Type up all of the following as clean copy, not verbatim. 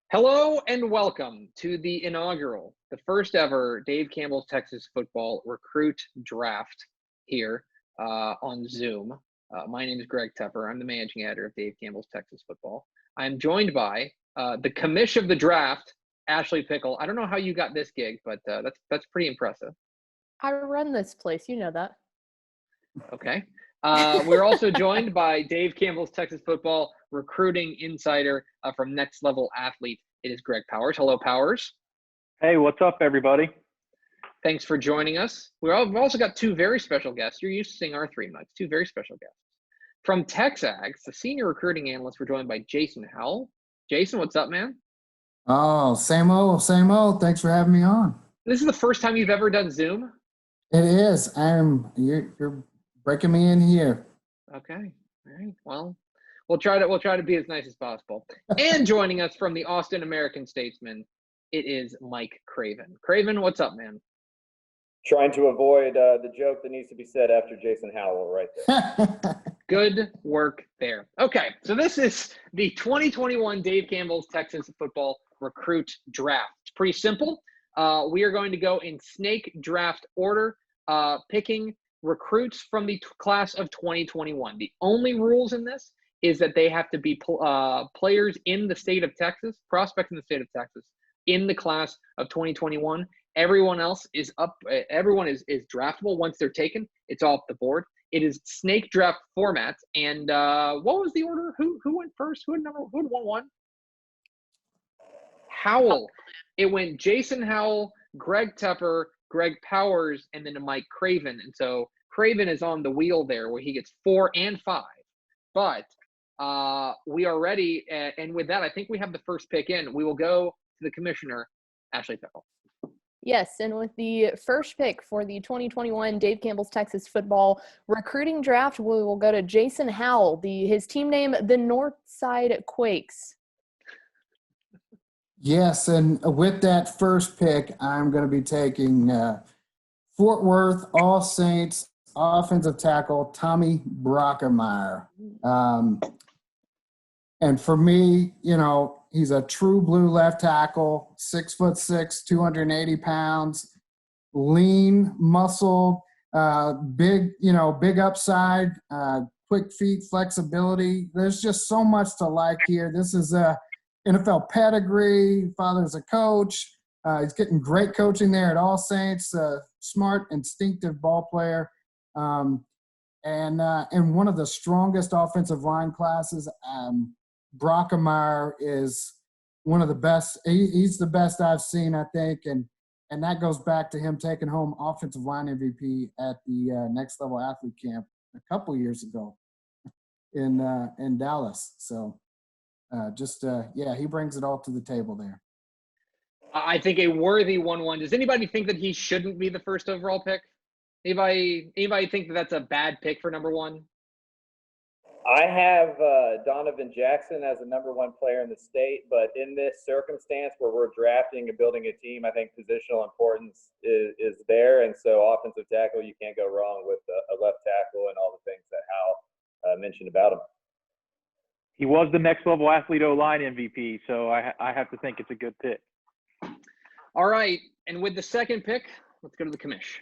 Hello and welcome to the inaugural, the first ever Dave Campbell's Texas Football Recruit Draft here on Zoom. My name is Greg Tepper. I'm the managing editor of Dave Campbell's Texas Football. I'm joined by the commish of the draft, Ashley Pickle. I don't know how you got this gig, but that's pretty impressive. I run this place, you know that. Okay. We're also joined by Dave Campbell's Texas Football recruiting insider from Next Level Athlete. It is Greg Powers. Hello, Powers. Hey, what's up, everybody? Thanks for joining us. We've also got two very special guests. You're used to seeing our three mics. Two very special guests. From TexAgs, the senior recruiting analyst, we're joined by Jason Howell. Jason, what's up, man? Oh, same old, same old. Thanks for having me on. This is the first time you've ever done Zoom? It is. You're breaking me in here. Okay. All right. Well, we'll try to be as nice as possible. And joining us from the Austin American Statesman, it is Mike Craven. Craven, what's up, man? Trying to avoid the joke that needs to be said after Jason Howell right there. Good work there. Okay, so this is the 2021 Dave Campbell's Texas Football Recruit Draft. It's pretty simple. We are going to go in snake draft order, picking recruits from the class of 2021. The only rules in this is that they have to be players in the state of Texas, prospects in the state of Texas, in the class of 2021. Everyone else is up. Everyone is draftable once they're taken. It's off the board. It is snake draft format. And what was the order? Who went first? Who had won one? Howell. It went Jason Howell, Greg Tepper, Greg Powers, and then to Mike Craven. And so Craven is on the wheel there where he gets 4 and 5. But we are ready. And with that, I think we have the first pick in. We will go to the commissioner, Ashley Pickle. Yes, and with the first pick for the 2021 Dave Campbell's Texas Football Recruiting Draft, we will go to Jason Howell, his team name, the Northside Quakes. Yes, and with that first pick, I'm going to be taking Fort Worth All Saints offensive tackle Tommy Brockemeyer. And for me, he's a true blue left tackle, 6'6", 280 pounds, lean, muscled, big upside, quick feet, flexibility. There's just so much to like here. This is a NFL pedigree. Father's a coach. He's getting great coaching there at All Saints. Smart, instinctive ball player, and one of the strongest offensive line classes. Brockemeyer is one of the best. He's the best I've seen, I think, and that goes back to him taking home offensive line MVP at the Next Level Athlete Camp a couple years ago in Dallas. So he brings it all to the table there. I think a worthy 1-1. Does anybody think that he shouldn't be the first overall pick? Anybody think that that's a bad pick for number one? I have Donovan Jackson as the number one player in the state, but in this circumstance where we're drafting and building a team, I think positional importance is there. And so offensive tackle, you can't go wrong with a left tackle and all the things that Hal mentioned about him. He was the Next Level Athlete O-line MVP, so I have to think it's a good pick. All right, and with the second pick, let's go to the commish.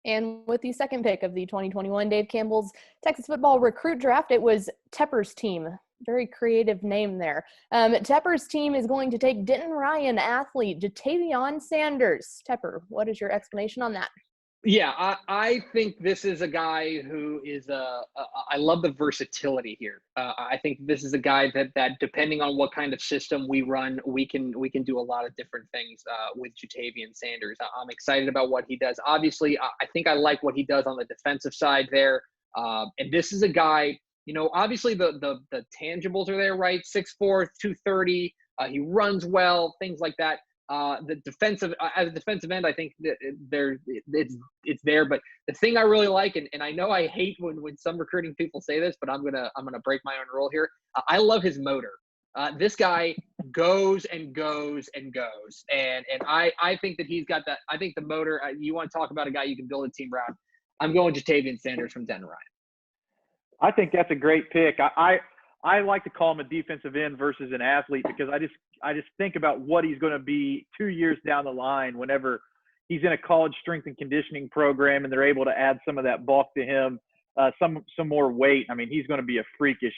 And with the second pick of the 2021 Dave Campbell's Texas Football Recruit Draft, it was Tepper's team. Very creative name there. Tepper's team is going to take Denton Ryan athlete Jatavion Sanders. Tepper, what is your explanation on that? Yeah, I think this is a guy who is I love the versatility here. I think this is a guy that depending on what kind of system we run, we can do a lot of different things with Jatavion Sanders. I'm excited about what he does. Obviously, I think I like what he does on the defensive side there. And this is a guy, obviously the tangibles are there, right? 6'4", 230. He runs well, things like that. The defensive, as a defensive end, I think that it's there. But the thing I really like, and I know I hate when some recruiting people say this, but I'm gonna break my own rule here. I love his motor. This guy goes and goes and goes, and I think that he's got that. I think the motor. You want to talk about a guy you can build a team around? I'm going Jatavion Sanders from Denton Ryan. I think that's a great pick. I like to call him a defensive end versus an athlete because just think about what he's going to be 2 years down the line whenever he's in a college strength and conditioning program and they're able to add some of that bulk to him, some more weight. I mean, he's going to be a freakish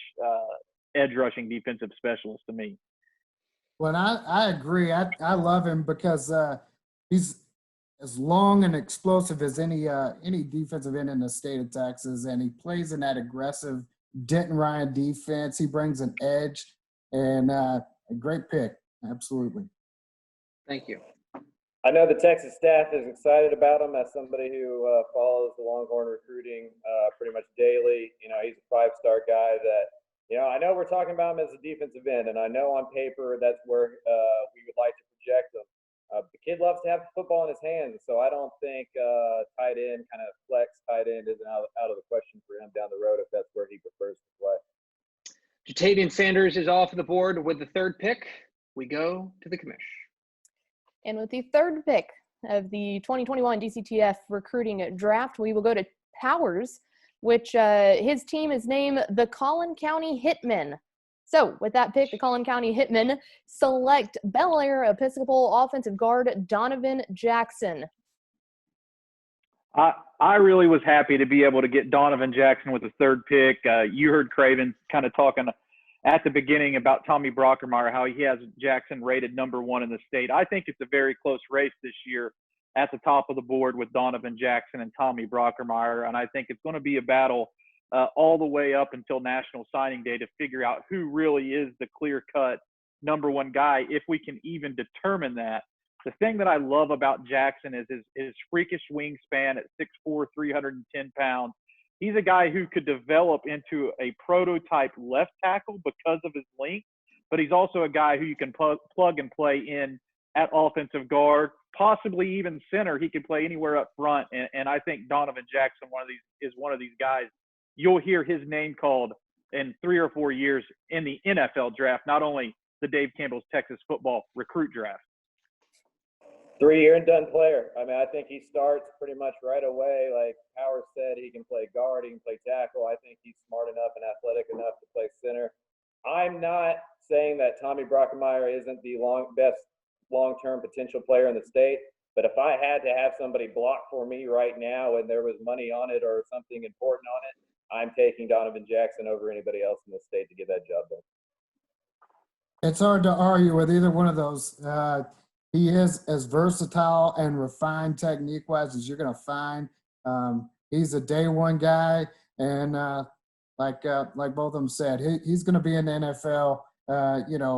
edge rushing defensive specialist to me. Well, I agree. I love him because he's as long and explosive as any defensive end in the state of Texas, and he plays in that aggressive Denton Ryan defense. He brings an edge, and a great pick. Absolutely. Thank you. I know the Texas staff is excited about him. As somebody who follows the Longhorn recruiting pretty much daily, he's a 5-star guy that, I know we're talking about him as a defensive end, and I know on paper that's where we would like to project him. The kid loves to have the football in his hands, so I don't think tight end, kind of flex tight end, isn't out of the question for him down the road if that's where he prefers to play. Jatavian Sanders is off the board with the 3rd pick. We go to the commish. And with the 3rd pick of the 2021 DCTF recruiting draft, we will go to Powers, which his team is named the Collin County Hitmen. So with that pick, the Collin County Hitmen select Bel Air Episcopal offensive guard Donovan Jackson. I really was happy to be able to get Donovan Jackson with the 3rd pick. You heard Craven kind of talking at the beginning about Tommy Brockermeyer, how he has Jackson rated number 1 in the state. I think it's a very close race this year at the top of the board with Donovan Jackson and Tommy Brockermeyer, and I think it's going to be a battle all the way up until National Signing Day to figure out who really is the clear-cut number 1 guy, if we can even determine that. The thing that I love about Jackson is his freakish wingspan at 6'4", 310 pounds. He's a guy who could develop into a prototype left tackle because of his length, but he's also a guy who you can plug and play in at offensive guard, possibly even center. He could play anywhere up front, and I think Donovan Jackson is one of these guys. You'll hear his name called in 3 or 4 years in the NFL draft, not only the Dave Campbell's Texas football recruit draft. 3-year and done player. I mean, I think he starts pretty much right away. Like Howard said, he can play guard, he can play tackle. I think he's smart enough and athletic enough to play center. I'm not saying that Tommy Brockermeyer isn't the best long-term potential player in the state, but if I had to have somebody block for me right now and there was money on it or something important on it, I'm taking Donovan Jackson over anybody else in the state to get that job done. It's hard to argue with either one of those. He is as versatile and refined technique-wise as you're going to find. He's a day 1 guy, and like both of them said, he's going to be in the NFL.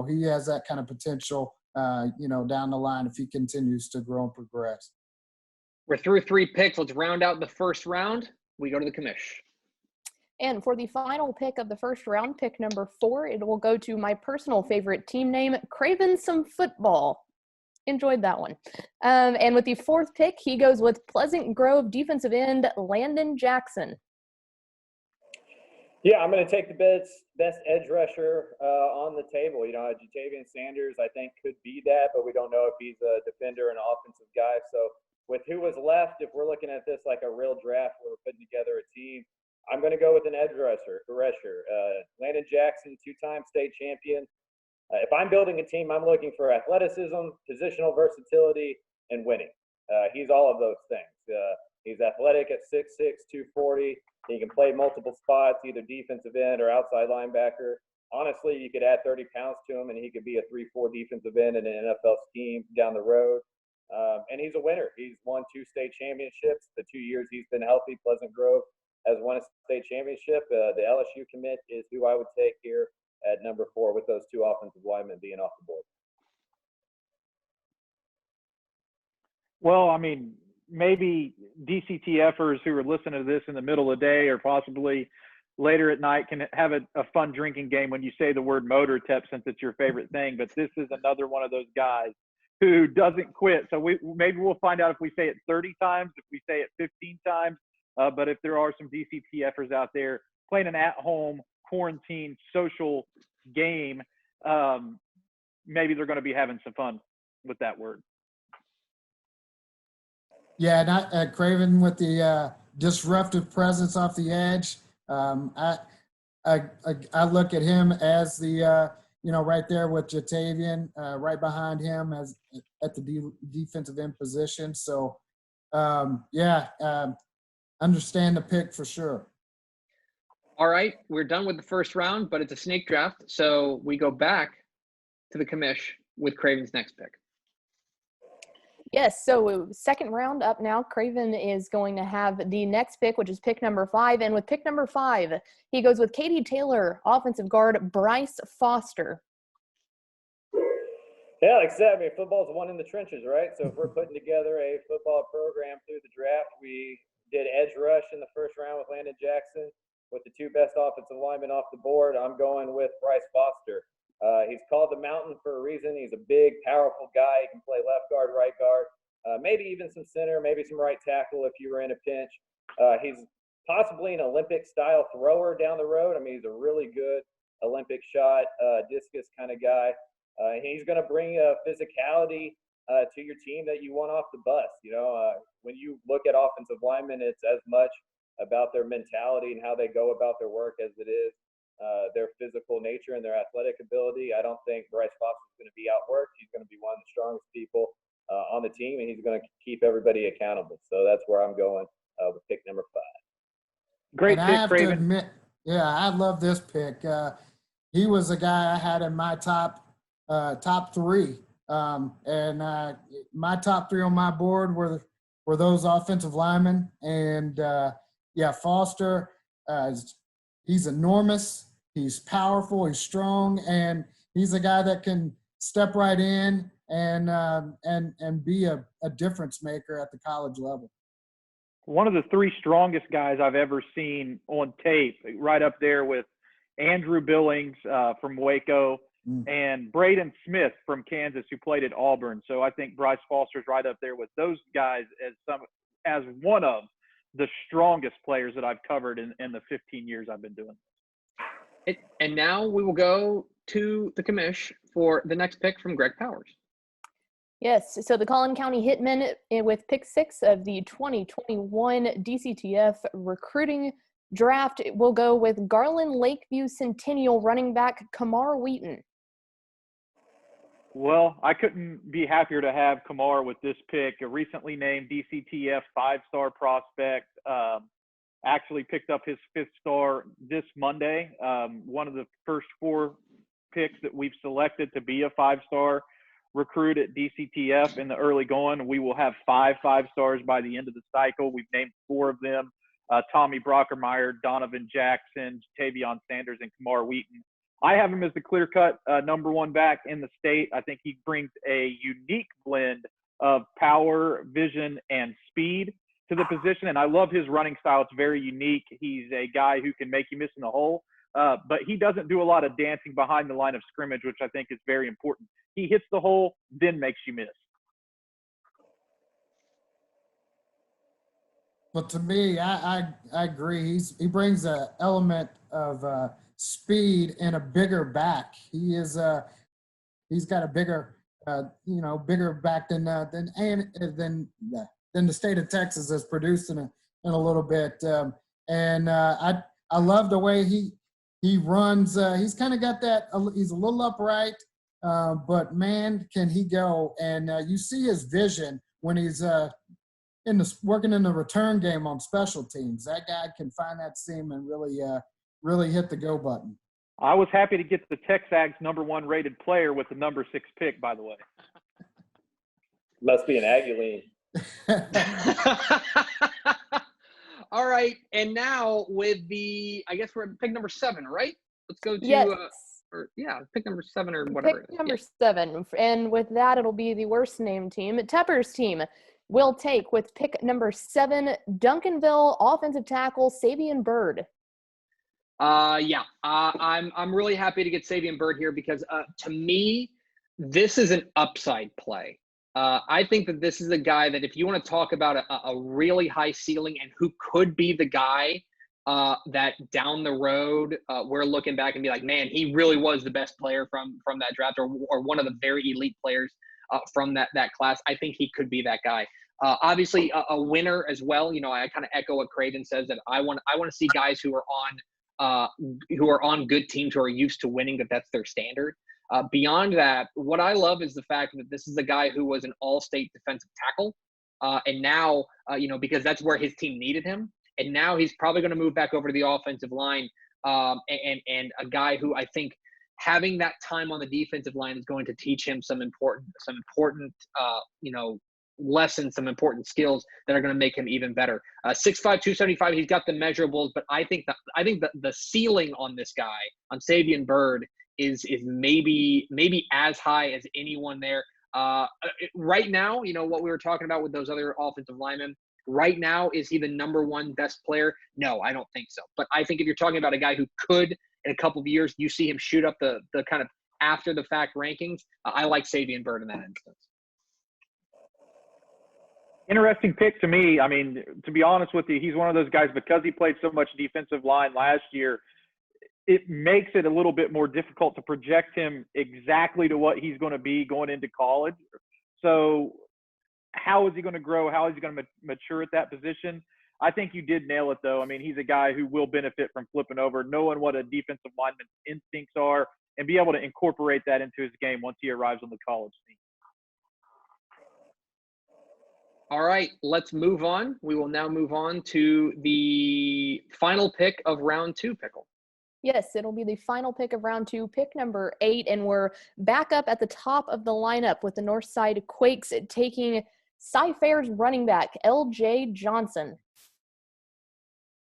He has that kind of potential, down the line if he continues to grow and progress. We're through 3 picks. Let's round out the first round. We go to the commish. And for the final pick of the first round, pick number 4, it will go to my personal favorite team name, Craven Some Football. Enjoyed that one. And with the 4th pick, he goes with Pleasant Grove defensive end Landon Jackson. Yeah, I'm going to take the best edge rusher on the table. Jatavian Sanders, I think, could be that, but we don't know if he's a defender and offensive guy. So with who was left, if we're looking at this like a real draft where we're putting together a team, I'm going to go with an edge rusher. Landon Jackson, 2-time state champion. If I'm building a team, I'm looking for athleticism, positional versatility, and winning. He's all of those things. He's athletic at 6'6", 240. He can play multiple spots, either defensive end or outside linebacker. Honestly, you could add 30 pounds to him, and he could be a 3-4 defensive end in an NFL scheme down the road. And he's a winner. He's won 2 state championships. The 2 years he's been healthy, Pleasant Grove has won a state championship. The LSU commit is who I would take here at number 4 with those 2 offensive linemen being off the board. Well, I mean, maybe DCTFers who are listening to this in the middle of the day or possibly later at night can have a fun drinking game when you say the word motor, Tep, since it's your favorite thing. But this is another one of those guys who doesn't quit. So maybe we'll find out if we say it 30 times, if we say it 15 times. But if there are some DCTFers out there playing an at-home quarantine social game, maybe they're going to be having some fun with that word. Yeah, not Craven with the disruptive presence off the edge. I look at him as the right there with Jatavian, right behind him as at the defensive end position. So, understand the pick for sure. All right, we're done with the first round, but it's a snake draft, so we go back to the commish with Craven's next pick. Yes, so second round up now. Craven is going to have the next pick, which is pick number 5. And with pick number 5, he goes with Katie Taylor, offensive guard Bryce Foster. Yeah, like I said, I mean, football's won in the trenches, right? So if we're putting together a football program through the draft, we did edge rush in the first round with Landon Jackson. With the 2 best offensive linemen off the board, I'm going with Bryce Foster. He's called the Mountain for a reason. He's a big, powerful guy. He can play left guard, right guard, maybe even some center, maybe some right tackle if you were in a pinch. He's possibly an Olympic-style thrower down the road. I mean, he's a really good Olympic shot, discus kind of guy. He's going to bring a physicality to your team that you want off the bus. When you look at offensive linemen, it's as much about their mentality and how they go about their work as it is their physical nature and their athletic ability. I don't think Bryce Foster is going to be outworked. He's going to be one of the strongest people on the team, and he's going to keep everybody accountable. So that's where I'm going with pick number 5. Great and pick, Craven. I love this pick. He was a guy I had in my top 3. My top 3 on my board were those offensive linemen. And Foster, he's enormous. He's powerful. He's strong, and he's a guy that can step right in and be a difference maker at the college level. One of the 3 strongest guys I've ever seen on tape, right up there with Andrew Billings from Waco and Braden Smith from Kansas, who played at Auburn. So I think Bryce Foster's right up there with those guys as one of the strongest players that I've covered in the 15 years I've been doing this. And now we will go to the commish for the next pick from Greg Powers. Yes, so the Collin County Hitmen with pick 6 of the 2021 DCTF recruiting draft will go with Garland Lakeview Centennial running back Kamar Wheaton. Well, I couldn't be happier to have Kamar with this pick, a recently named DCTF 5-star prospect. Actually picked up his 5th star this Monday. One of the first 4 picks that we've selected to be a 5-star recruit at DCTF in the early going. We will have 5 5-stars by the end of the cycle. We've named 4 of them. Tommy Brockermeyer, Donovan Jackson, Tavion Sanders, and Kamar Wheaton. I have him as the clear-cut number 1 back in the state. I think he brings a unique blend of power, vision, and speed to the position, and I love his running style. It's very unique. He's a guy who can make you miss in the hole, but he doesn't do a lot of dancing behind the line of scrimmage, which I think is very important. He hits the hole, then makes you miss. But to me, I agree. He brings an element of speed and a bigger back. He's got a bigger back than the state of Texas has produced in a little bit. I love the way he runs. He's kind of got that. He's a little upright, but man, can he go! And you see his vision when he's working in the return game on special teams. That guy can find that seam and really hit the go button. I was happy to get the TexAgs number 1 rated player with the number 6 pick, by the way. Must be an Aggie All right, and now with I guess we're at pick number 7, right? Let's go to yes. Pick number 7 or whatever. Pick number 7, and with that, it'll be the worst named team. Tepper's team will take with pick number 7, Duncanville offensive tackle Sabian Bird. I'm really happy to get Sabian Bird here because to me, this is an upside play. I think that this is a guy that if you want to talk about a really high ceiling and who could be the guy that down the road we're looking back and be like, man, he really was the best player from that draft or one of the very elite players from that class. I think he could be that guy. Obviously a winner as well. I kind of echo what Craven says that I want to see guys who are on who are on good teams who are used to winning, that's their standard. Beyond that, what I love is the fact that this is a guy who was an all-state defensive tackle. And now, because that's where his team needed him. And now he's probably going to move back over to the offensive line. And a guy who I think having that time on the defensive line is going to teach him some important lessons, some important skills that are going to make him even better. 6'5", 275. He's got the measurables, but I think the ceiling on this guy, on Sabian Bird, is maybe as high as anyone there. Right now, what we were talking about with those other offensive linemen. Right now, is he the number one best player? No, I don't think so. But I think if you're talking about a guy who could, in a couple of years, you see him shoot up the kind of after the fact rankings. I like Sabian Bird in that instance. Interesting pick to me. I mean, to be honest with you, he's one of those guys, because he played so much defensive line last year, it makes it a little bit more difficult to project him exactly to what he's going to be going into college. So how is he going to grow? How is he going to mature at that position? I think you did nail it, though. I mean, he's a guy who will benefit from flipping over, knowing what a defensive lineman's instincts are, and be able to incorporate that into his game once he arrives on the college team. All right, let's move on. We will now move on to the final pick of round 2, Pickle. Yes, it'll be the final pick of round 2, pick number 8, and we're back up at the top of the lineup with the Northside Quakes taking Cy-Fair's running back, LJ Johnson.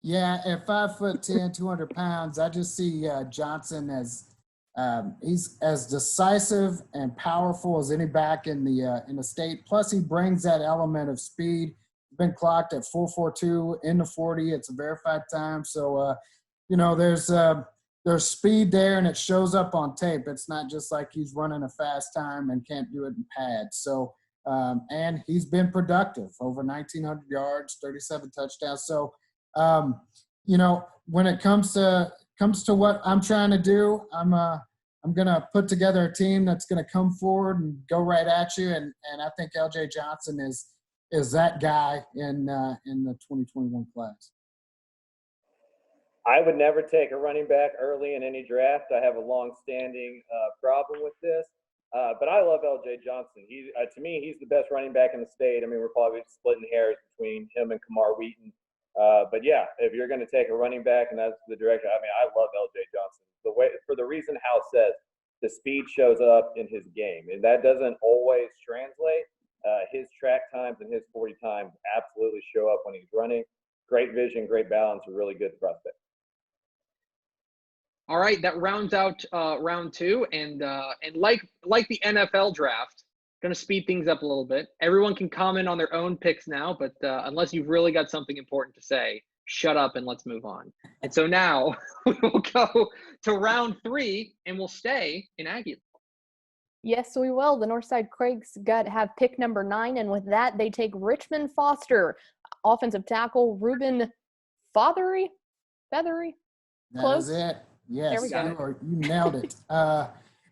Yeah, at 5'10", 200 pounds, I just see Johnson as he's as decisive and powerful as any back in the state. Plus, he brings that element of speed. He's been clocked at 4.42 in the 40. It's a verified time, so there's speed there, and it shows up on tape. It's not just like he's running a fast time and can't do it in pads. So, and he's been productive, over 1,900 yards, 37 touchdowns. So, when it comes to what I'm trying to do, I'm gonna put together a team that's gonna come forward and go right at you, and I think LJ Johnson is that guy in the 2021 class. I would never take a running back early in any draft. I have a long-standing problem with this, but I love LJ Johnson. To me, he's the best running back in the state. I mean, we're probably splitting hairs between him and Kamar Wheaton. But yeah, if you're going to take a running back and that's the direction, I mean, I love LJ Johnson. For the reason Hal says, the speed shows up in his game, and that doesn't always translate. His track times and his 40 times absolutely show up when he's running. Great vision, great balance, a really good prospect. All right, that rounds out round 2, and like the NFL draft, going to speed things up a little bit. Everyone can comment on their own picks now, but unless you've really got something important to say, shut up and let's move on. And so now we will go to round 3, and we'll stay in Aggie. Yes, we will. The Northside Quakes have pick number 9, and with that, they take Richmond Foster, offensive tackle, Ruben Feathery. That is it. Yes, There we go. you nailed it.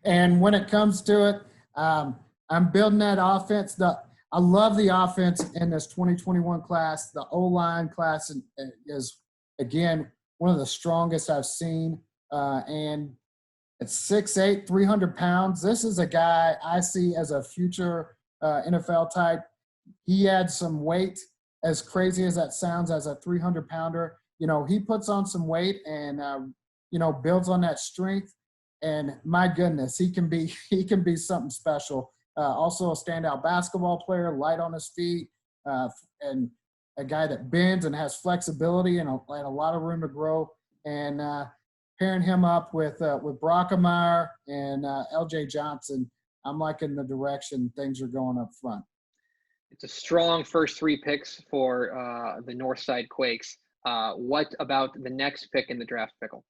And when it comes to it, I'm building that offense. I love the offense in this 2021 class. The O-line class is, again, one of the strongest I've seen. And at 6'8", 300 pounds, this is a guy I see as a future NFL type. He had some weight, as crazy as that sounds, as a 300-pounder. He puts on some weight and builds on that strength, and my goodness, he can be something special. Also a standout basketball player, light on his feet, and a guy that bends and has flexibility and a lot of room to grow. And pairing him up with Brockemeyer and LJ Johnson, I'm liking the direction things are going up front. It's a strong first 3 picks for the Northside Quakes. What about the next pick in the draft, Pickle?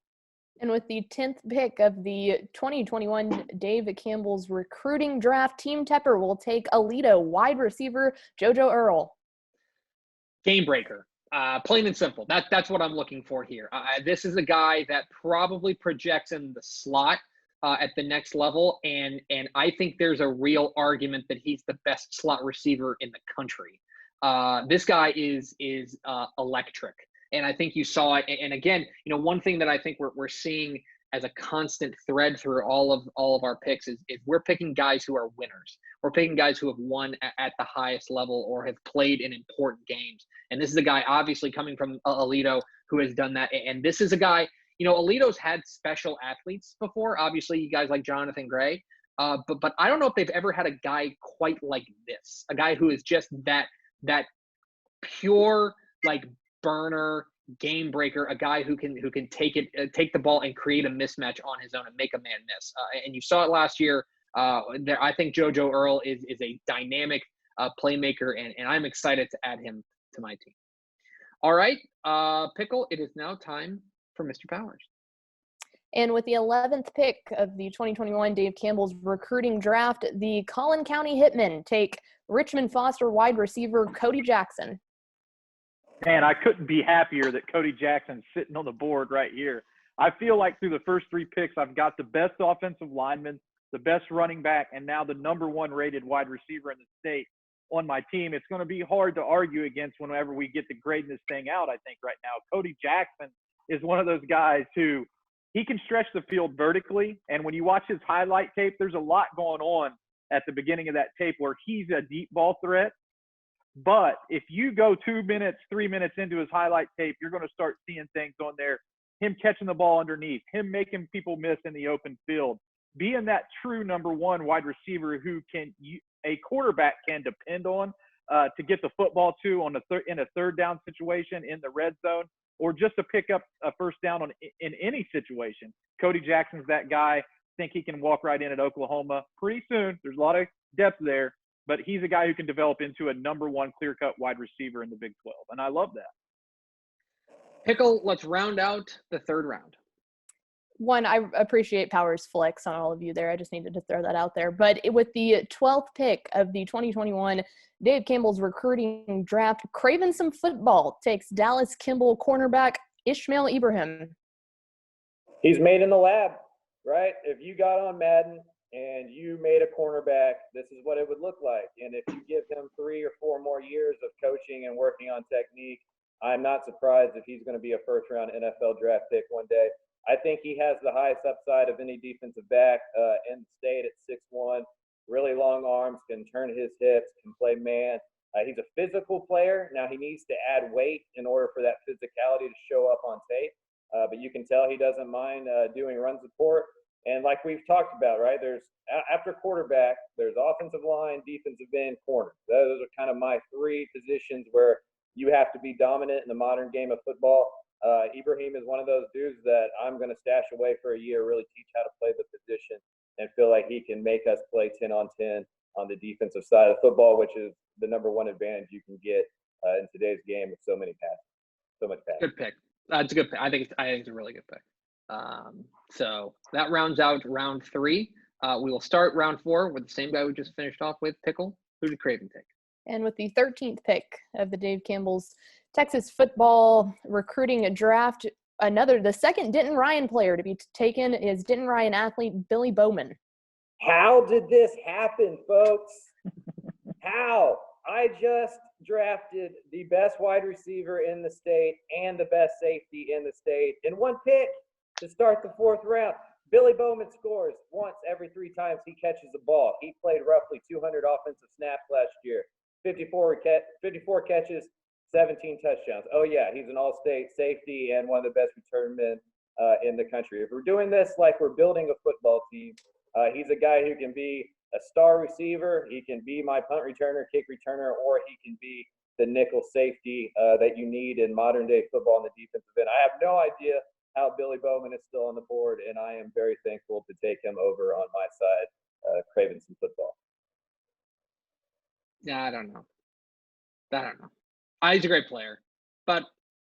And with the 10th pick of the 2021 Dave Campbell's recruiting draft, Team Tepper will take Alito wide receiver JoJo Earl. Game breaker, plain and simple. That's what I'm looking for here. This is a guy that probably projects in the slot at the next level, and I think there's a real argument that he's the best slot receiver in the country. This guy is electric. And I think you saw it. And again, one thing that I think we're seeing as a constant thread through all of our picks is we're picking guys who are winners. We're picking guys who have won at the highest level or have played in important games. And this is a guy obviously coming from Alito who has done that. And this is a guy, Alito's had special athletes before. Obviously, you guys like Jonathan Gray. But I don't know if they've ever had a guy quite like this, a guy who is just that pure, like, burner, game breaker, a guy who can take the ball and create a mismatch on his own and make a man miss. And you saw it last year. I think JoJo Earl is a dynamic playmaker, and I'm excited to add him to my team. All right, Pickle, it is now time for Mr. Powers. And with the 11th pick of the 2021 Dave Campbell's recruiting draft, the Collin County Hitmen take Richmond Foster wide receiver Cody Jackson. Man, I couldn't be happier that Cody Jackson's sitting on the board right here. I feel like through the first 3 picks, I've got the best offensive lineman, the best running back, and now the number 1 rated wide receiver in the state on my team. It's going to be hard to argue against whenever we get to grading this thing out, I think, right now. Cody Jackson is one of those guys who he can stretch the field vertically, and when you watch his highlight tape, there's a lot going on at the beginning of that tape where he's a deep ball threat. But if you go 2 minutes, 3 minutes into his highlight tape, you're going to start seeing things on there. Him catching the ball underneath, him making people miss in the open field, being that true number 1 wide receiver who a quarterback can depend on to get the football to in a third down situation in the red zone, or just to pick up a first down in any situation. Cody Jackson's that guy. I think he can walk right in at Oklahoma pretty soon. There's a lot of depth there. But he's a guy who can develop into a number 1 clear-cut wide receiver in the Big 12, and I love that. Pickle, let's round out the 3rd round. One, I appreciate Powers' flex on all of you there. I just needed to throw that out there. But with the 12th pick of the 2021 Dave Campbell's recruiting draft, Craven some football takes Dallas Kimball cornerback Ishmael Ibrahim. He's made in the lab, right? If you got on Madden and you made a cornerback, this is what it would look like. And if you give him 3 or 4 more years of coaching and working on technique, I'm not surprised if he's going to be a first-round NFL draft pick one day. I think he has the highest upside of any defensive back in the state at 6'1", really long arms, can turn his hips, can play man. He's a physical player. Now he needs to add weight in order for that physicality to show up on tape. But you can tell he doesn't mind doing run support. And like we've talked about, right, there's after quarterback, there's offensive line, defensive end, corner. Those are kind of my 3 positions where you have to be dominant in the modern game of football. Ibrahim is one of those dudes that I'm going to stash away for a year, really teach how to play the position, and feel like he can make us play 10-on-10 on the defensive side of football, which is the number 1 advantage you can get in today's game with so much pass. Good pick. It's a good pick. I think it's a really good pick. So that rounds out round 3. We will start round 4 with the same guy we just finished off with, Pickle. Who did Craven take? And with the 13th pick of the Dave Campbell's Texas football recruiting draft, the second Denton Ryan player to be taken is Denton Ryan athlete Billy Bowman. How did this happen, folks? How? I just drafted the best wide receiver in the state and the best safety in the state in 1 pick to start the 4th round. Billy Bowman scores once every 3 times he catches the ball. He played roughly 200 offensive snaps last year, 54 catches, 17 touchdowns. Oh, yeah, he's an all-state safety and one of the best return men in the country. If we're doing this like we're building a football team, he's a guy who can be a star receiver. He can be my punt returner, kick returner, or he can be the nickel safety that you need in modern-day football on the defensive end. I have no idea how Billy Bowman is still on the board, and I am very thankful to take him over on my side, Craven some football. Yeah, I don't know. He's a great player, but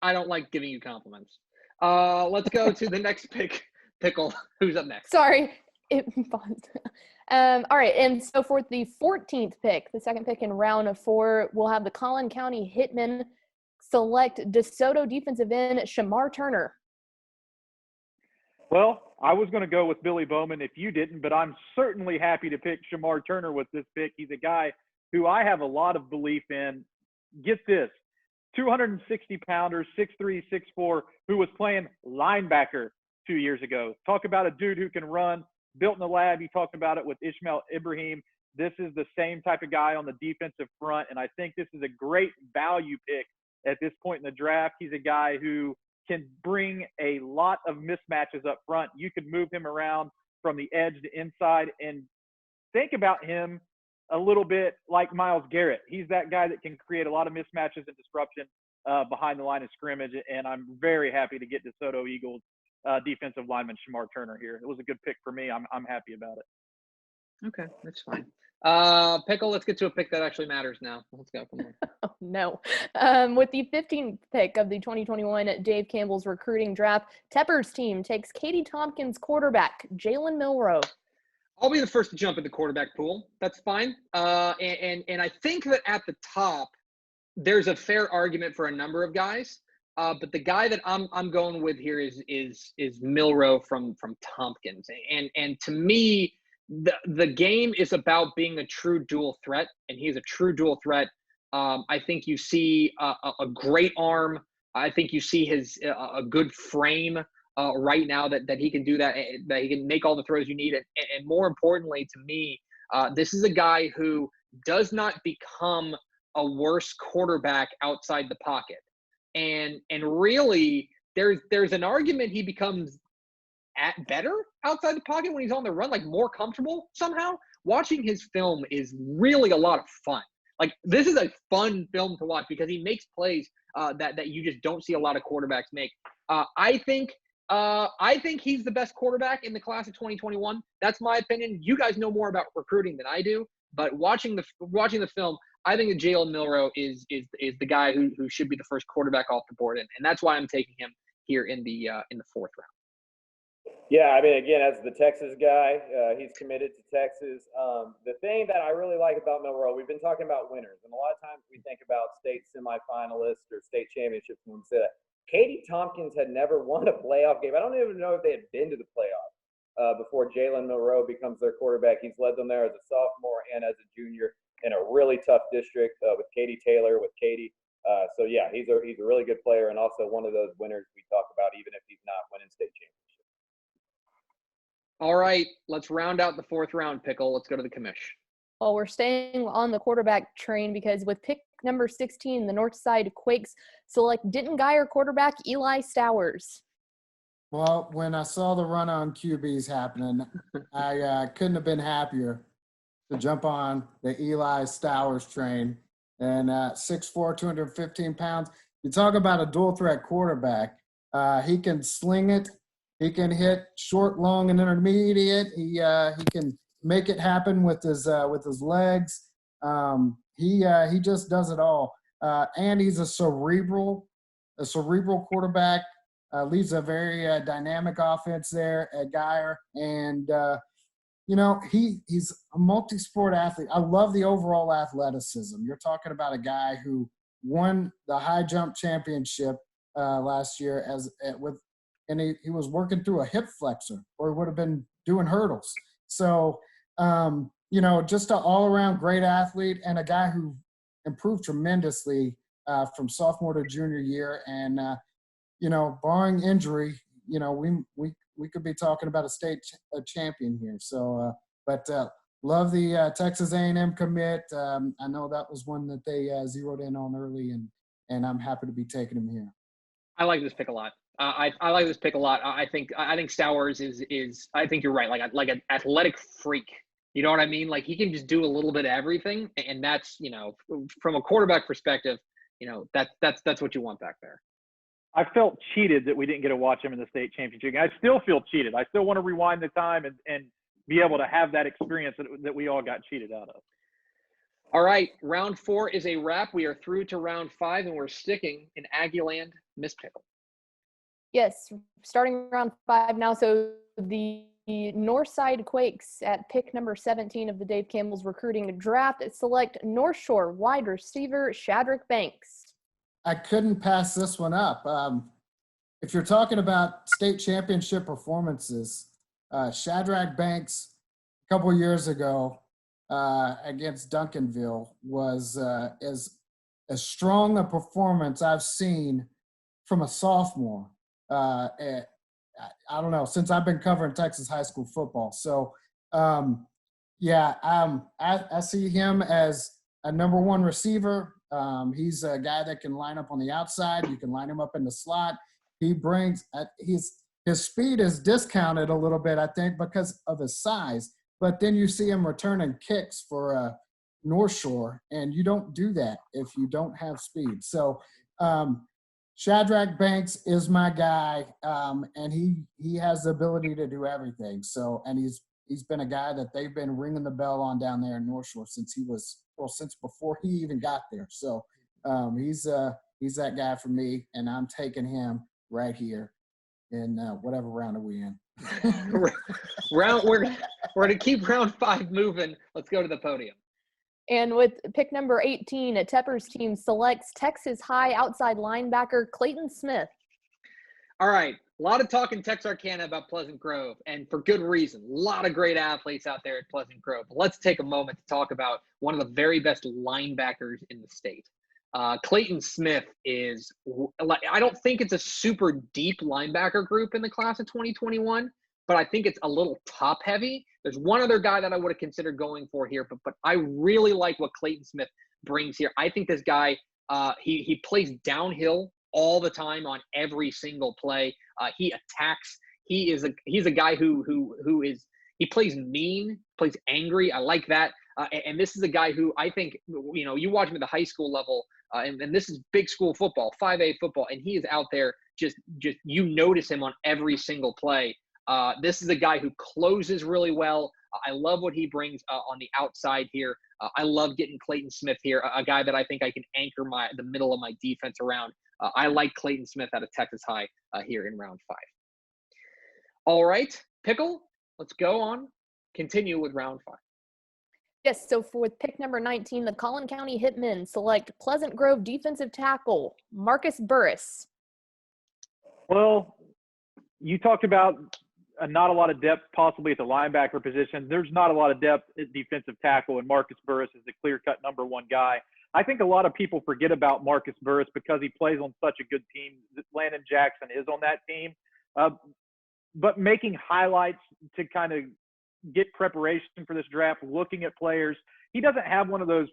I don't like giving you compliments. Let's go to the next pick, Pickle. Who's up next? Sorry. All right, and so for the 14th pick, the second pick in round 4, we'll have the Collin County Hitmen select DeSoto defensive end Shamar Turner. Well, I was going to go with Billy Bowman if you didn't, but I'm certainly happy to pick Shamar Turner with this pick. He's a guy who I have a lot of belief in. Get this, 260-pounder, 6'3", 6'4", who was playing linebacker 2 years ago. Talk about a dude who can run, built in the lab. You talked about it with Ishmael Ibrahim. This is the same type of guy on the defensive front, and I think this is a great value pick at this point in the draft. He's a guy who can bring a lot of mismatches up front. You could move him around from the edge to inside, and think about him a little bit like Myles Garrett. He's that guy that can create a lot of mismatches and disruption behind the line of scrimmage, and I'm very happy to get DeSoto Eagles defensive lineman Jamar Turner here. It was a good pick for me. I'm happy about it. Okay, that's fine. Pickle, let's get to a pick that actually matters now. Let's go. Come on. Oh, no. With the 15th pick of the 2021 Dave Campbell's recruiting draft, Tepper's team takes Katie Tompkins quarterback Jalen Milroe. I'll be the first to jump in the quarterback pool. That's fine. And I think that at the top, there's a fair argument for a number of guys. But the guy that I'm going with here is Milroe from Tompkins. And to me, the game is about being a true dual threat, and he's a true dual threat. I think you see a great arm. I think you see a good frame right now that he can do that he can make all the throws you need. And more importantly to me, this is a guy who does not become a worse quarterback outside the pocket. And really, there's an argument he becomes better outside the pocket when he's on the run, like more comfortable somehow. Watching his film is really a lot of fun. Like, this is a fun film to watch because he makes plays that you just don't see a lot of quarterbacks make. I think he's the best quarterback in the class of 2021. That's my opinion. You guys know more about recruiting than I do, but watching the film, I think that Jalen Milroe is the guy who should be the first quarterback off the board, and that's why I'm taking him here in the fourth round. Yeah, I mean, again, as the Texas guy, he's committed to Texas. The thing that I really like about Milroe, we've been talking about winners, and a lot of times we think about state semifinalists or state championships when we say that. Katie Tompkins had never won a playoff game. I don't even know if they had been to the playoffs before Jalen Milroe becomes their quarterback. He's led them there as a sophomore and as a junior in a really tough district with Katie Taylor, with Katie. So, yeah, he's a really good player and also one of those winners we talk about, even if he's not winning state championships. All right, let's round out the fourth round, Pickle. Let's go to the commish. Well, we're staying on the quarterback train because with pick number 16, the Northside Quakes select Denton Geyer quarterback Eli Stowers. Well, when I saw the run on QBs happening, I couldn't have been happier to jump on the Eli Stowers train. And 6'4", 215 pounds. You talk about a dual threat quarterback. He can sling it. He can hit short, long, and intermediate. He can make it happen with his legs. He just does it all. And he's a cerebral quarterback. Leads a very dynamic offense there at Geyer. And he's a multi-sport athlete. I love the overall athleticism. You're talking about a guy who won the high jump championship last year and he was working through a hip flexor, or he would have been doing hurdles. So, just an all-around great athlete and a guy who improved tremendously from sophomore to junior year. And, barring injury, we could be talking about a state champion here. So, love the Texas A&M commit. I know that was one that they zeroed in on early, and I'm happy to be taking him here. I like this pick a lot. I like this pick a lot. I think Stowers is I think you're right. Like an athletic freak. You know what I mean? Like, he can just do a little bit of everything, and that's, from a quarterback perspective, that's what you want back there. I felt cheated that we didn't get to watch him in the state championship. I still feel cheated. I still want to rewind the time and be able to have that experience that we all got cheated out of. All right, round 4 is a wrap. We are through to round 5, and we're sticking in Aggieland, Miss Pickle. Yes, starting round 5 now. So the Northside Quakes at pick number 17 of the Dave Campbell's recruiting draft select North Shore wide receiver Shadrach Banks. I couldn't pass this one up. If you're talking about state championship performances, Shadrach Banks a couple of years ago against Duncanville was as as strong a performance I've seen from a sophomore. I don't know, since I've been covering Texas high school football. So, I see him as a number one receiver. He's a guy that can line up on the outside. You can line him up in the slot. He brings his speed is discounted a little bit, I think, because of his size. But then you see him returning kicks for North Shore, and you don't do that if you don't have speed. So Shadrach Banks is my guy, and he has the ability to do everything. So, and he's been a guy that they've been ringing the bell on down there in North Shore since since before he even got there. So he's that guy for me, and I'm taking him right here in whatever round are we in. We're gonna keep round 5 moving. Let's go to the podium. And with pick number 18, Tepper's team selects Texas High outside linebacker Clayton Smith. All right, a lot of talk in Texarkana about Pleasant Grove, and for good reason. A lot of great athletes out there at Pleasant Grove. Let's take a moment to talk about one of the very best linebackers in the state. Clayton Smith is – I don't think it's a super deep linebacker group in the class of 2021, but I think it's a little top-heavy. There's one other guy that I would have considered going for here, but I really like what Clayton Smith brings here. I think this guy, he plays downhill all the time on every single play. He attacks. He's a guy who plays mean, plays angry. I like that. And this is a guy who I think, you watch him at the high school level, and this is big school football, 5A football, and he is out there just you notice him on every single play. This is a guy who closes really well. I love what he brings on the outside here. I love getting Clayton Smith here, a guy that I think I can anchor the middle of my defense around. I like Clayton Smith out of Texas High here in round 5. All right, Pickle, let's go on. Continue with round 5. Yes, so with pick number 19, the Collin County Hitmen select Pleasant Grove defensive tackle Marcus Burris. Well, you talked about not a lot of depth possibly at the linebacker position. There's not a lot of depth at defensive tackle, and Marcus Burris is the clear-cut number 1 guy. I think a lot of people forget about Marcus Burris because he plays on such a good team. Landon Jackson is on that team. But making highlights to kind of get preparation for this draft, looking at players, he doesn't have one of those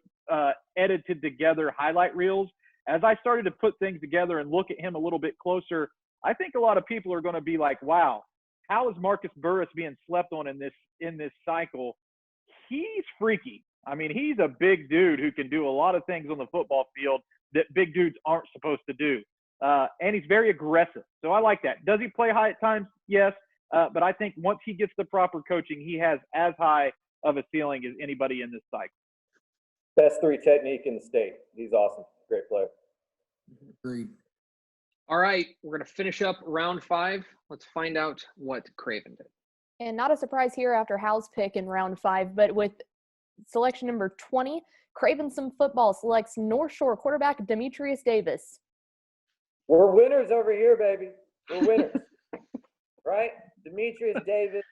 edited together highlight reels. As I started to put things together and look at him a little bit closer, I think a lot of people are going to be like, wow, how is Marcus Burris being slept on in this cycle? He's freaky. I mean, he's a big dude who can do a lot of things on the football field that big dudes aren't supposed to do. And he's very aggressive. So I like that. Does he play high at times? Yes. But I think once he gets the proper coaching, he has as high of a ceiling as anybody in this cycle. Best 3 technique in the state. He's awesome. Great player. Agreed. All right, we're going to finish up round 5. Let's find out what Craven did. And not a surprise here after Howell's pick in round 5, but with selection number 20, Craven Some Football selects North Shore quarterback Demetrius Davis. We're winners over here, baby. We're winners. Right? Demetrius Davis,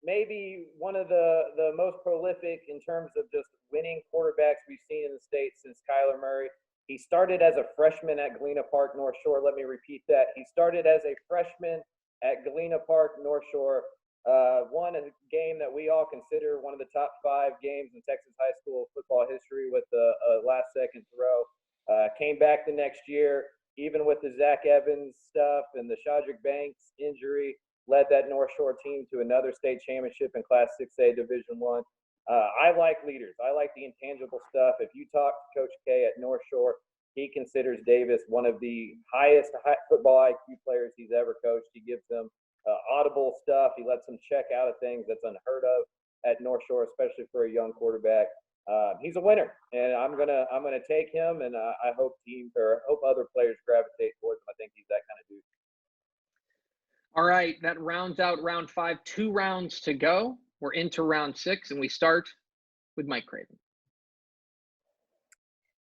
maybe one of the most prolific in terms of just winning quarterbacks we've seen in the state since Kyler Murray. He started as a freshman at Galena Park, North Shore. Let me repeat that. He started as a freshman at Galena Park, North Shore. Won a game that we all consider one of the top 5 games in Texas high school football history with a last-second throw. Came back the next year, even with the Zach Evans stuff and the Shadrach Banks injury, led that North Shore team to another state championship in Class 6A Division I. I like leaders. I like the intangible stuff. If you talk to Coach K at North Shore, he considers Davis one of the highest football IQ players he's ever coached. He gives them audible stuff. He lets them check out of things that's unheard of at North Shore, especially for a young quarterback. He's a winner, and I'm gonna take him, and I hope other players gravitate towards him. I think he's that kind of dude. All right, that rounds out round 5. 2 rounds to go. We're into round 6, and we start with Mike Craven.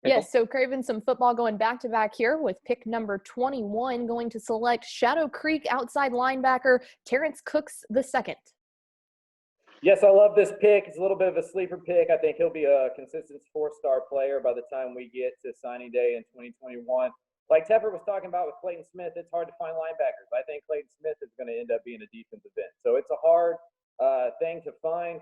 Yes, so Craven Some Football going back-to-back here with pick number 21, going to select Shadow Creek outside linebacker Terrence Cooks II. Yes, I love this pick. It's a little bit of a sleeper pick. I think he'll be a consistent 4-star player by the time we get to signing day in 2021. Like Tepper was talking about with Clayton Smith, it's hard to find linebackers. I think Clayton Smith is going to end up being a defensive end. So it's a hard thing to find.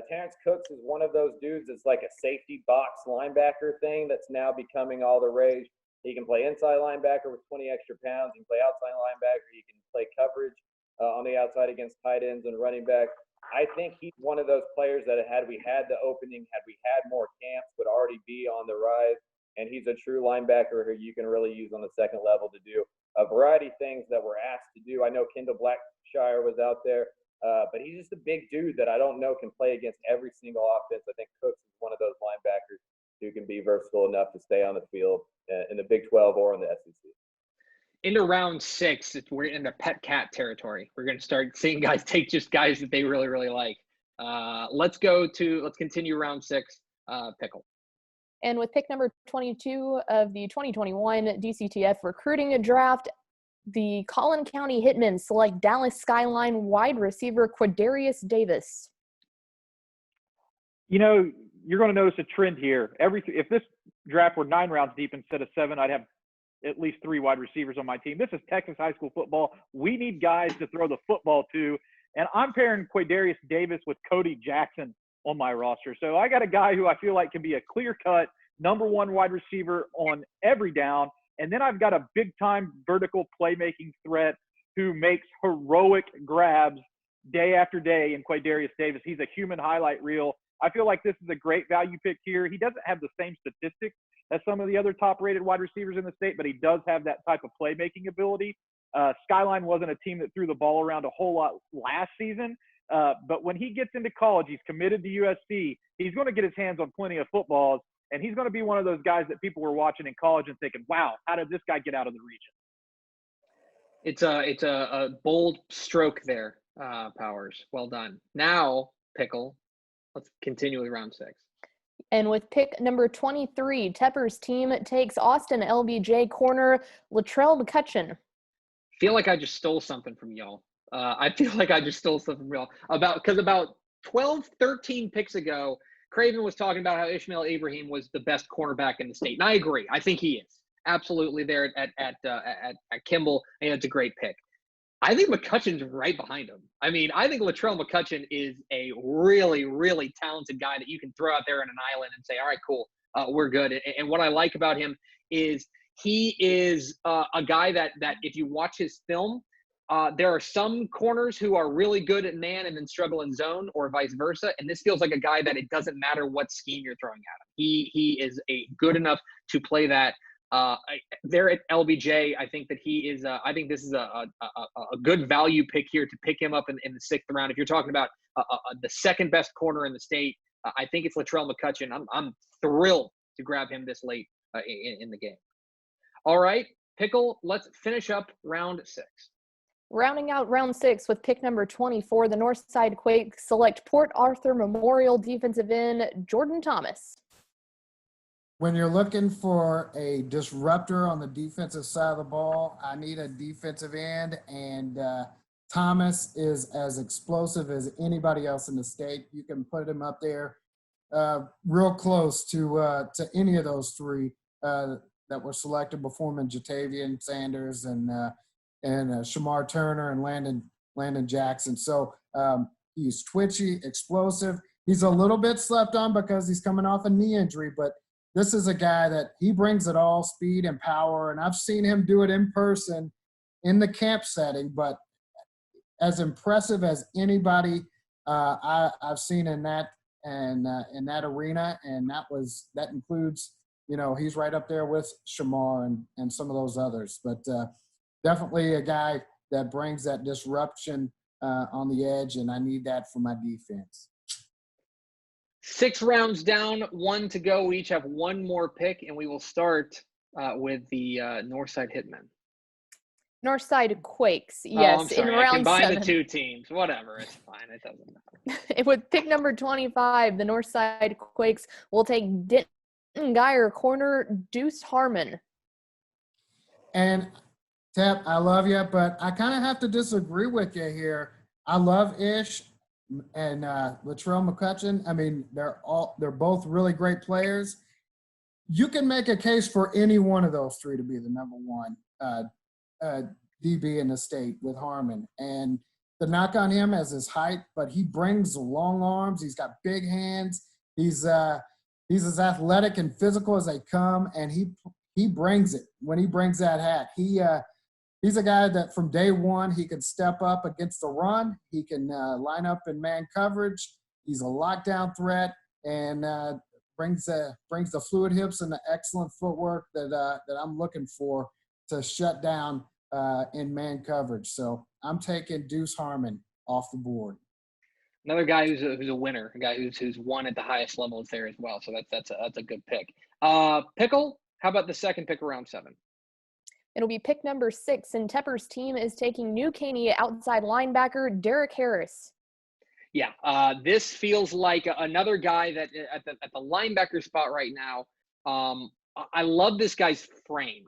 Terrence Cooks is one of those dudes that's like a safety box linebacker thing that's now becoming all the rage. He can play inside linebacker with 20 extra pounds. He can play outside linebacker. He can play coverage on the outside against tight ends and running back. I think he's one of those players that had we had the opening, had we had more camps, would already be on the rise. And he's a true linebacker who you can really use on the second level to do a variety of things that we're asked to do. I know Kendall Blackshire was out there, but he's just a big dude that I don't know can play against every single offense. I think Cooks is one of those linebackers who can be versatile enough to stay on the field in the Big 12 or in the SEC. Into round 6, we're in the pet cat territory. We're going to start seeing guys take just guys that they really, really like. Let's continue round 6, Pickle. And with pick number 22 of the 2021 DCTF recruiting draft, the Collin County Hitmen select Dallas Skyline wide receiver Quadarius Davis. You know, you're going to notice a trend here. If this draft were 9 rounds deep instead of 7, I'd have at least 3 wide receivers on my team. This is Texas high school football. We need guys to throw the football to, and I'm pairing Quadarius Davis with Cody Jackson on my roster. So I got a guy who I feel like can be a clear-cut number 1 wide receiver on every down, and then I've got a big-time vertical playmaking threat who makes heroic grabs day after day in Quadarius Davis. He's a human highlight reel. I feel like this is a great value pick here. He doesn't have the same statistics as some of the other top-rated wide receivers in the state, but he does have that type of playmaking ability. Skyline wasn't a team that threw the ball around a whole lot last season, but when he gets into college, he's committed to USC. He's going to get his hands on plenty of footballs, and he's going to be one of those guys that people were watching in college and thinking, wow, how did this guy get out of the region? It's a bold stroke there, Powers. Well done. Now, Pickle, let's continue with round 6. And with pick number 23, Tepper's team takes Austin LBJ corner Latrell McCutcheon. Feel like I just stole something from y'all. Because about 12, 13 picks ago, Craven was talking about how Ishmael Ibrahim was the best cornerback in the state. And I agree. I think he is absolutely there at Campbell, and it's a great pick. I think McCutcheon's right behind him. I mean, I think Latrell McCutcheon is a really, really talented guy that you can throw out there on an island and say, all right, cool, we're good. And what I like about him is he is a guy that if you watch his film, there are some corners who are really good at man and then struggle in zone or vice versa. And this feels like a guy that it doesn't matter what scheme you're throwing at him. He is good enough to play that. There at LBJ, I think that he is. I think this is a good value pick here to pick him up in the 6th round. If you're talking about the second best corner in the state, I think it's Latrell McCutcheon. I'm thrilled to grab him this late in the game. All right, Pickle. Let's finish up round 6. Rounding out round 6 with pick number 24, the Northside Quakes select Port Arthur Memorial defensive end Jordan Thomas. When you're looking for a disruptor on the defensive side of the ball, I need a defensive end, and Thomas is as explosive as anybody else in the state. You can put him up there real close to any of those 3 that were selected before him, Jatavian Sanders and Shamar Turner and Landon Jackson. So he's twitchy, explosive. He's a little bit slept on because he's coming off a knee injury, but this is a guy that he brings it all, speed and power, and I've seen him do it in person in the camp setting, but as impressive as anybody I've seen in that arena, and that includes, he's right up there with Shamar and some of those others, but definitely a guy that brings that disruption on the edge, and I need that for my defense. 6 rounds down, 1 to go. We each have 1 more pick, and we will start with the Northside Hitmen. Northside Quakes, yes. I'm sorry, in round I combined 7. the 2 teams. Whatever, it's fine. It doesn't matter. With pick number 25, the Northside Quakes will take Denton Geyer corner Deuce Harmon. And Tep, I love you, but I kind of have to disagree with you here. I love Ish. and Latrell McCutcheon. I mean, they're both really great players. You can make a case for any one of those three to be the number one DB in the state with Harmon. And the knock on him is his height, but he brings long arms. He's got big hands. He's as athletic and physical as they come, and he brings it when he brings that hat. He's a guy that from day one he can step up against the run. He can line up in man coverage. He's a lockdown threat and brings the fluid hips and the excellent footwork that I'm looking for to shut down in man coverage. So I'm taking Deuce Harmon off the board. Another guy who's a winner, a guy who's won at the highest level is there as well. So that's a good pick. Pickle, how about the second pick around 7? It'll be pick number 6, and Tepper's team is taking New Caney outside linebacker Derrick Harris. Yeah, this feels like another guy that at the linebacker spot right now. I love this guy's frame.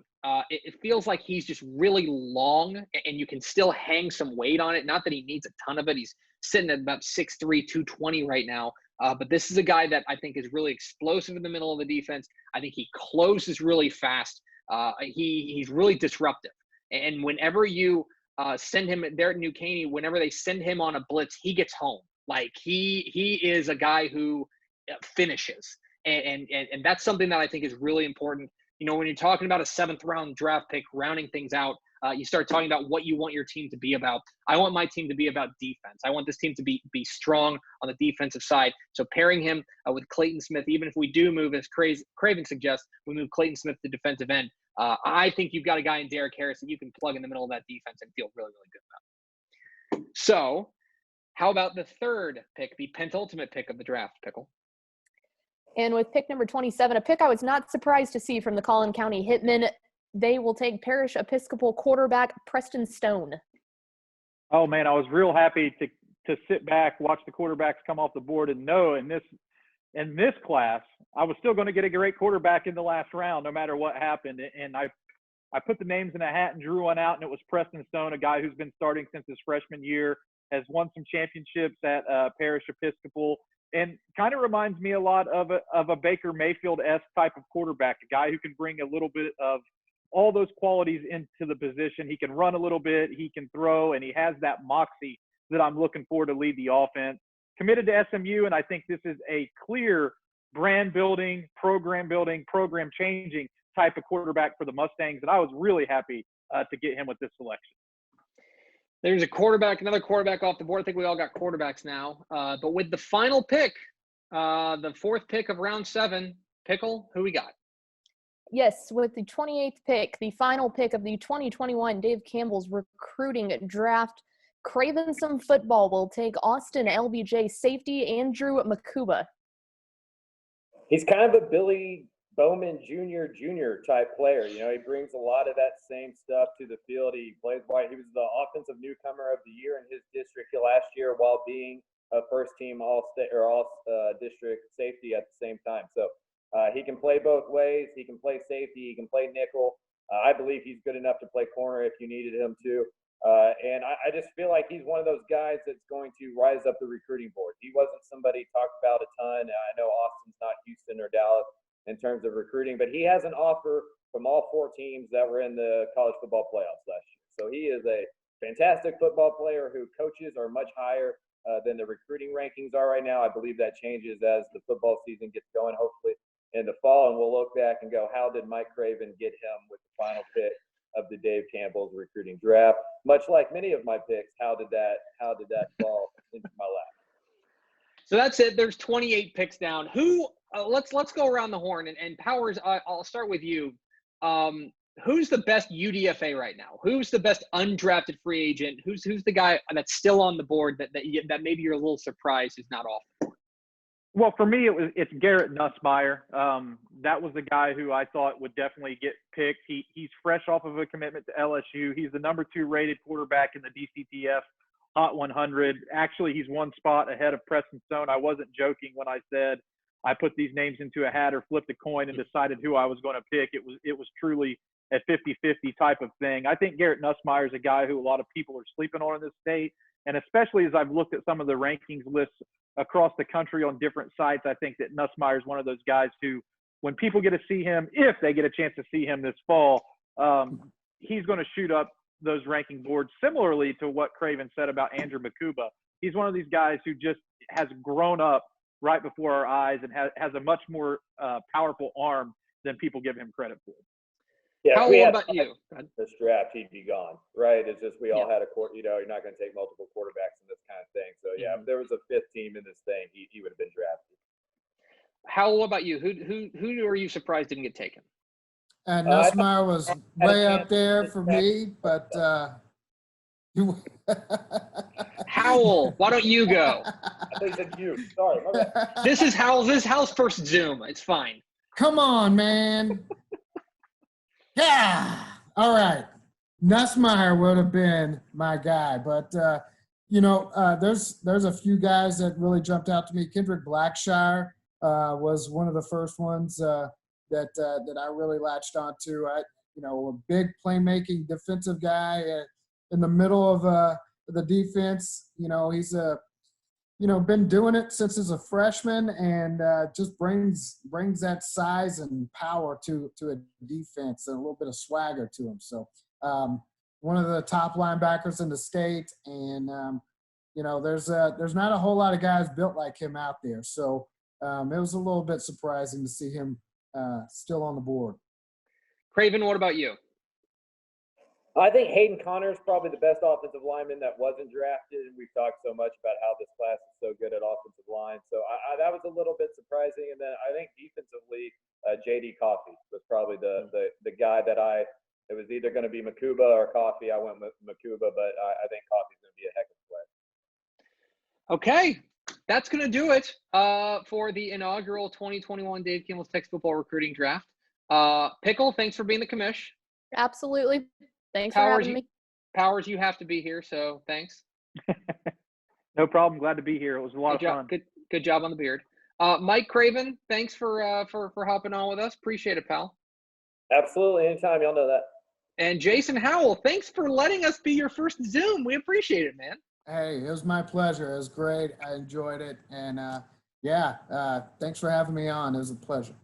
It feels like he's just really long, and you can still hang some weight on it. Not that he needs a ton of it. He's sitting at about 6'3", 220 right now. But this is a guy that I think is really explosive in the middle of the defense. I think he closes really fast. He's really disruptive. And whenever you send him there at New Caney, whenever they send him on a blitz, he gets home. Like he is a guy who finishes. And that's something that I think is really important. You know, when you're talking about a 7th round draft pick, rounding things out, you start talking about what you want your team to be about. I want my team to be about defense. I want this team to be strong on the defensive side. So pairing him with Clayton Smith, even if we do move, as Craven suggests, we move Clayton Smith to defensive end, I think you've got a guy in Derrick Harris that you can plug in the middle of that defense and feel really, really good about. So how about the third pick, the penultimate pick of the draft, Pickle? And with pick number 27, a pick I was not surprised to see from the Collin County Hitmen, they will take Parish Episcopal quarterback Preston Stone. Oh, man, I was real happy to sit back, watch the quarterbacks come off the board and know in this class, I was still going to get a great quarterback in the last round no matter what happened. And I put the names in a hat and drew one out, and it was Preston Stone, a guy who's been starting since his freshman year, has won some championships at Parish Episcopal, and kind of reminds me a lot of a Baker Mayfield-esque type of quarterback, a guy who can bring a little bit of all those qualities into the position. He can run a little bit, he can throw, and he has that moxie that I'm looking for to lead the offense. Committed to SMU, and I think this is a clear brand building, program changing type of quarterback for the Mustangs, and I was really happy to get him with this selection. There's another quarterback off the board. I think we all got quarterbacks now. But with the final pick, the 4th pick of round 7, Pickle, who we got? Yes, with the 28th pick, the final pick of the 2021 Dave Campbell's recruiting draft, Craven Some Football will take Austin LBJ safety Andrew Makuba. He's kind of a Billy Bowman Jr. type player. You know, he brings a lot of that same stuff to the field. He plays white. He was the offensive newcomer of the year in his district last year while being a first-team all-state or all-district safety at the same time. So he can play both ways. He can play safety. He can play nickel. I believe he's good enough to play corner if you needed him to. And I just feel like he's one of those guys that's going to rise up the recruiting board. He wasn't somebody talked about a ton. I know Austin's not Houston or Dallas in terms of recruiting, but he has an offer from all 4 teams that were in the college football playoffs last year. So he is a fantastic football player who coaches are much higher than the recruiting rankings are right now. I believe that changes as the football season gets going, hopefully in the fall, and we'll look back and go, how did Mike Craven get him with the final pick of the Dave Campbell's recruiting draft? Much like many of my picks, how did that fall into my lap? So that's it. There's 28 picks down. Who? Let's go around the horn and Powers. I'll start with you. Who's the best UDFA right now? Who's the best undrafted free agent? Who's the guy that's still on the board that maybe you're a little surprised is not off the board? Well, for me, it's Garrett Nussmeier. That was the guy who I thought would definitely get picked. He's fresh off of a commitment to LSU. He's the number 2 rated quarterback in the DCTF Hot 100. Actually, he's 1 spot ahead of Preston Stone. I wasn't joking when I said I put these names into a hat or flipped a coin and decided who I was going to pick. It was truly a 50-50 type of thing. I think Garrett Nussmeier is a guy who a lot of people are sleeping on in this state. And especially as I've looked at some of the rankings lists across the country on different sites, I think that Nussmeier is one of those guys who, when people get to see him, if they get a chance to see him this fall, he's going to shoot up those ranking boards, similarly to what Craven said about Andrew Makuba. He's one of these guys who just has grown up right before our eyes and has a much more powerful arm than people give him credit for. Yeah, How old about you? This draft, he'd be gone, right? It's just we all had a court. You know, you're not going to take multiple quarterbacks in this kind of thing. So yeah, if there was a fifth team in this thing, he would have been drafted. How about you? Who are you surprised didn't get taken? Nussmeier was way up there for me, but Howell, why don't you go? I think it's you. Sorry, my bad. This is Howell's first Zoom. It's fine. Come on, man. Yeah. All right. Nussmeier would have been my guy, but there's a few guys that really jumped out to me. Kendrick Blackshire was one of the first ones that I really latched onto. A big playmaking defensive guy in the middle of the defense. He's been doing it since he's a freshman, and just brings that size and power to a defense and a little bit of swagger to him. So one of the top linebackers in the state, and there's not a whole lot of guys built like him out there. So it was a little bit surprising to see him still on the board. Craven, what about you? I think Hayden Connor is probably the best offensive lineman that wasn't drafted, and we've talked so much about how this class is so good at offensive line. So that was a little bit surprising. And then I think defensively, J.D. Coffey was probably the guy that it was either going to be Makuba or Coffey. I went with Makuba, but I think Coffey's going to be a heck of a player. Okay, that's going to do it for the inaugural 2021 Dave Campbell's Texas Football Recruiting Draft. Pickle, thanks for being the commish. Absolutely. Thanks for having me. Powers, you have to be here, so thanks. No problem. Glad to be here. It was a lot of fun. Good job on the beard. Mike Craven, thanks for hopping on with us. Appreciate it, pal. Absolutely. Anytime. Y'all know that. And Jason Howell, thanks for letting us be your first Zoom. We appreciate it, man. Hey, it was my pleasure. It was great. I enjoyed it. And, thanks for having me on. It was a pleasure.